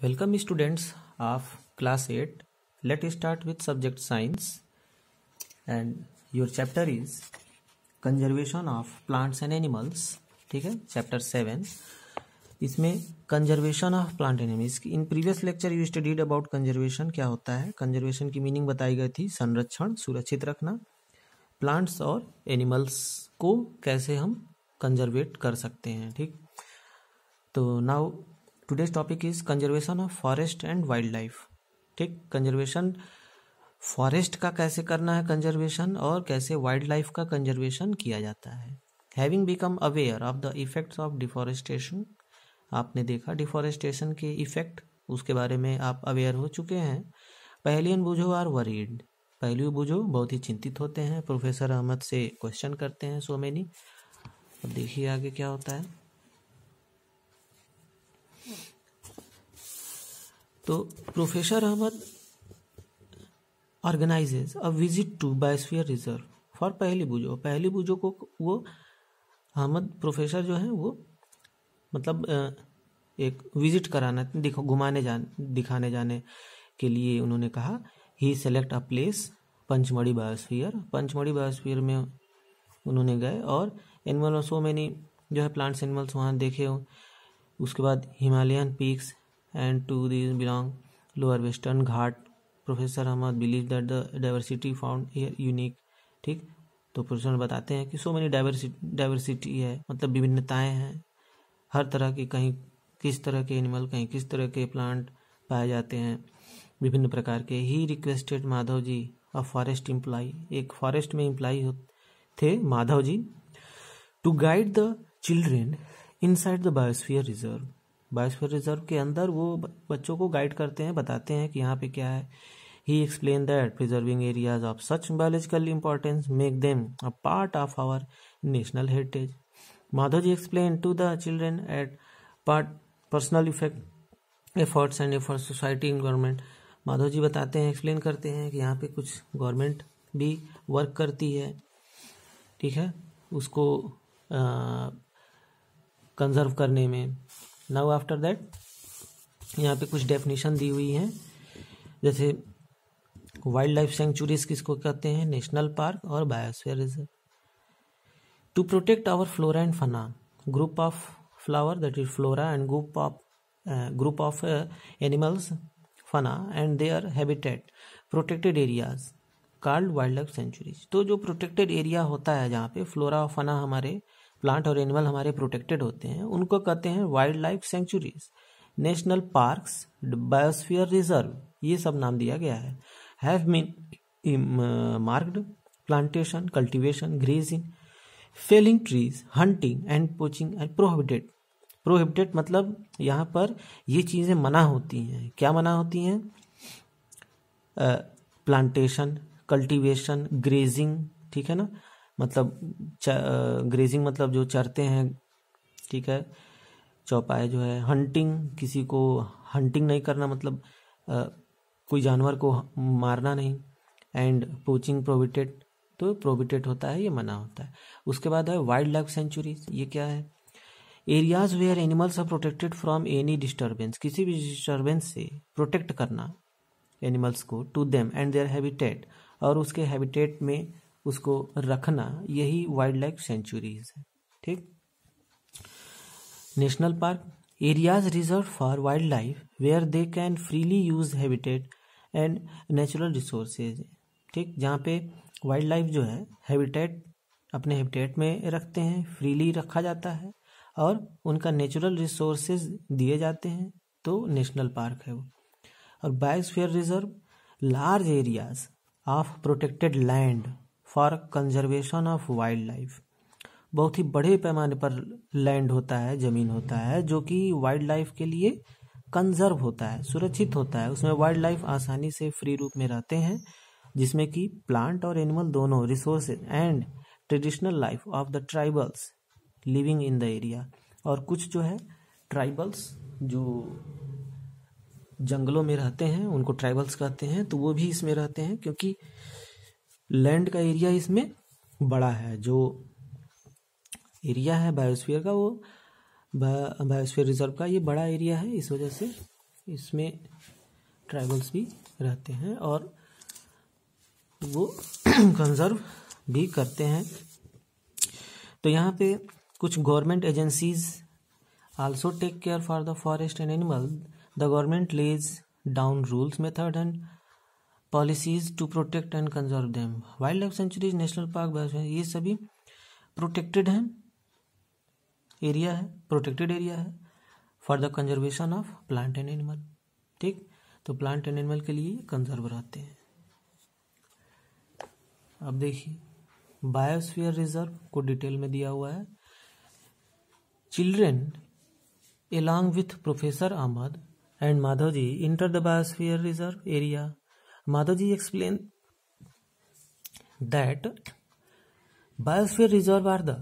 Welcome students of class 8. Let's start with subject science, and your chapter is conservation of plants and animals. ठीक है, chapter 7. इसमें conservation of plant and animals. In previous lecture you studied about conservation. क्या होता है? conservation की meaning बताई गई थी संरक्षण, सुरक्षित रखना. प्लांट्स और एनिमल्स को कैसे हम कंजर्वेट कर सकते हैं. ठीक, तो now today's topic is conservation of forest and wild life. ठीक, कंजर्वेशन फॉरेस्ट का कैसे करना है कंजर्वेशन, और कैसे वाइल्ड लाइफ का कंजर्वेशन किया जाता है. Having become aware of the effects of deforestation, आपने देखा डिफॉरेस्टेशन के इफेक्ट, उसके बारे में आप अवेयर हो चुके हैं. पहलियन बुझो आर वरीड, पहलू बुझो बहुत ही चिंतित होते हैं. प्रोफेसर अहमद से क्वेश्चन करते हैं सो मेनी. अब देखिए आगे क्या होता है. तो professor Ahmed organizes a visit to biosphere reserve for Paheli Boojho को वो अहमद प्रोफेसर जो है वो मतलब एक विजिट कराना, देखो दिखाने जाने के लिए उन्होंने कहा. He select a place Pachmarhi biosphere में उन्होंने गए और एनिमल और सो मैनी जो है प्लांट्स एनिमल्स वहाँ देखे. उसके बाद Himalayan peaks and to these belong lower western Ghat. Professor Ahmed believe that the diversity found here unique. ठीक, तो प्रोफेसर बताते हैं कि so many diversity है, मतलब विभिन्नताएं हैं हर तरह की. कहीं किस तरह के एनिमल, कहीं किस तरह के प्लांट पाए जाते हैं विभिन्न प्रकार के. He requested Madhav ji a forest employ, एक फॉरेस्ट में एम्प्लॉय थे Madhav ji, to guide the children inside the biosphere reserve. Biosphere reserve के अंदर वो बच्चों को गाइड करते हैं, बताते हैं कि यहाँ पे क्या है. He explain that preserving areas of such biological importance make them a part of our national heritage. Madhav ji explain to the children at part personal efforts society and government. Madhav ji बताते हैं, एक्सप्लेन करते हैं कि यहाँ पे कुछ गवर्नमेंट भी वर्क करती है, ठीक है, उसको कंजर्व करने में. नाउ आफ्टर दैट यहाँ पे कुछ डेफिनेशन दी हुई हैं, जैसे वाइल्ड लाइफ सेंचुरीज किसको कहते हैं, नेशनल पार्क और biosphere reserve. To protect our flora and fauna, group of flower that is flora and group of animals fauna and their habitat, protected areas called wild life sanctuaries. तो जो protected area होता है जहाँ पे flora और फना हमारे plant और animal हमारे प्रोटेक्टेड होते हैं, उनको कहते हैं wild life sanctuaries. National parks, biosphere reserve, ये सब नाम दिया गया है. Have been marked plantation, cultivation, grazing, felling trees, hunting and poaching and prohibited. Prohibited मतलब यहाँ पर ये चीज़ें मना होती हैं. क्या मना होती हैं? प्लांटेशन, कल्टीवेशन, ग्रेजिंग, ठीक है ना, मतलब ग्रेजिंग मतलब जो चरते हैं, ठीक है, चौपाए जो है. हंटिंग, किसी को हंटिंग नहीं करना, मतलब कोई जानवर को मारना नहीं. एंड पोचिंग प्रोहिबिटेड, तो प्रोहिबिटेड होता है, ये मना होता है. उसके बाद है वाइल्ड लाइफ सेंचुरीज. ये क्या है? Areas where animals are protected from any disturbance, किसी भी डिस्टर्बेंस से प्रोटेक्ट करना एनिमल्स को, to them and their habitat, और उसके हैबिटेट में उसको रखना, यही वाइल्ड लाइफ सेंचुरीज है. ठीक. National park, areas reserve for wild life where they can freely use habitat and natural resources. ठीक, जहाँ पे वाइल्ड लाइफ जो है हैबिटेट, अपने हैबिटेट में रखते हैं, फ्रीली रखा जाता है और उनका नेचुरल रिसोर्सेज दिए जाते हैं, तो नेशनल पार्क है वो. और biosphere reserve, large areas of protected land for conservation of wild life. बहुत ही बड़े पैमाने पर लैंड होता है, जमीन होता है, जो कि वाइल्ड लाइफ के लिए कंजर्व होता है, सुरक्षित होता है. उसमें वाइल्ड लाइफ आसानी से फ्री रूप में रहते हैं, जिसमें कि प्लांट और एनिमल दोनों resources and traditional life of the tribals living in the area. और कुछ जो है ट्राइबल्स जो जंगलों में रहते हैं उनको ट्राइबल्स कहते हैं, तो वो भी इसमें रहते हैं, क्योंकि लैंड का एरिया इसमें बड़ा है. जो एरिया है बायोस्फीयर का, वो बायोस्फीयर रिजर्व का ये बड़ा एरिया है, इस वजह से इसमें ट्राइबल्स भी रहते हैं और वो कंजर्व भी करते हैं। तो यहाँ पे कुछ government agencies also take care for the forest and animal. The government lays down rules, method and policies to protect and conserve them. Wild life sanctuaries, national park, ये सभी प्रोटेक्टेड हैं, एरिया है, प्रोटेक्टेड एरिया है for the conservation of plant and animal. ठीक, तो plant and animal के लिए conserve रहते हैं। अब देखिए बायोस्फीयर रिजर्व को डिटेल में दिया हुआ है। Children along with Professor Ahmad and Madhavji enter the biosphere reserve area. Madhavji explained that biosphere reserve are the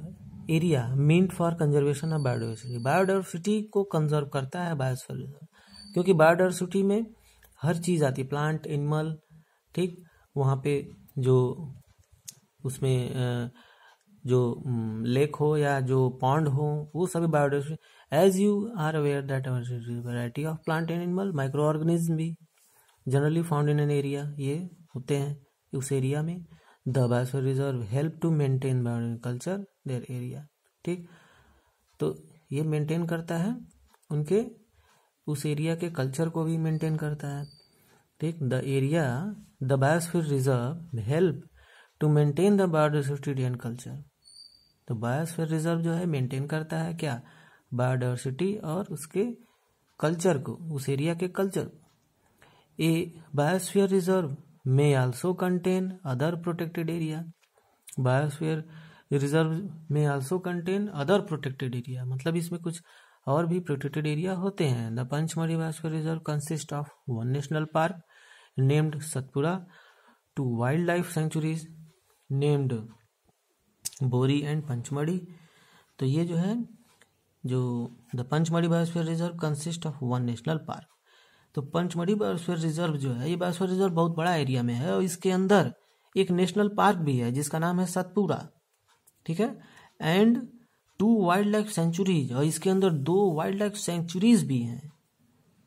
area meant for conservation of biodiversity. Biodiversity को कंजर्व करता है बायोस्फीयर रिजर्व, क्योंकि biodiversity में हर चीज़ आती है, प्लांट, एनिमल। ठीक, वहाँ पे जो उसमें जो लेक हो या जो पॉन्ड हो, वो सभी biodiversity. As you are aware that variety of plant and animal, micro organism भी generally found in an area, ये होते हैं उस एरिया में। The biosphere reserve help to maintain bioculture their area. ठीक, तो ये मेंटेन करता है उनके उस एरिया के कल्चर को भी मेंटेन करता है। ठीक, the area, the biosphere reserve help to maintain the biodiversity and culture. तो बायोस्फीयर रिजर्व जो है मेंटेन करता है क्या, बायोडाइवर्सिटी और उसके कल्चर को, उस एरिया के कल्चर। ए बायोस्फीयर रिजर्व में also contain other protected area. Biosphere reserve में also contain other protected area, मतलब इसमें कुछ और भी प्रोटेक्टेड एरिया होते हैं। The Pachmarhi biosphere reserve consist of one national park named Satpura, two wild life sanctuaries named Bori and Pachmarhi. तो ये जो है, जो the Pachmarhi biosphere reserve consist of one national park. तो पंचमढ़ी बायोस्फीयर रिजर्व जो है, ये बायोस्फीयर रिजर्व बहुत बड़ा एरिया में है और इसके अंदर एक नेशनल पार्क भी है जिसका नाम है सतपुरा। ठीक है, एंड 2 वाइल्ड लाइफ सेंचुरीज, और इसके अंदर 2 वाइल्ड लाइफ सेंचुरीज भी हैं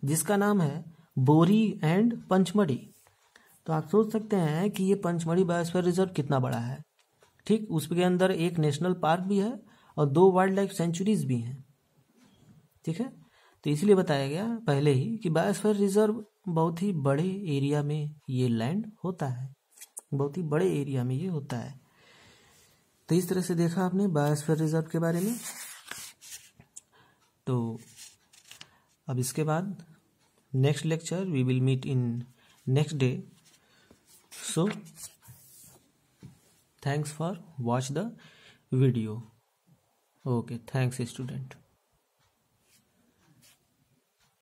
जिसका नाम है बोरी एंड पंचमढ़ी। तो आप सोच सकते हैं कि ये पंचमढ़ी बायोस्फीयर रिजर्व कितना बड़ा है। ठीक, उसके अंदर एक नेशनल पार्क भी है और 2 वाइल्ड लाइफ सेंचुरीज भी हैं। ठीक है, तो इसलिए बताया गया पहले ही कि बायोस्फीयर रिजर्व बहुत ही बड़े एरिया में ये लैंड होता है, बहुत ही बड़े एरिया में ये होता है। तो इस तरह से देखा आपने बायोस्फीयर रिजर्व के बारे में। तो अब इसके बाद next lecture we will meet in next day. So thanks for watch the video. Okay, thanks student.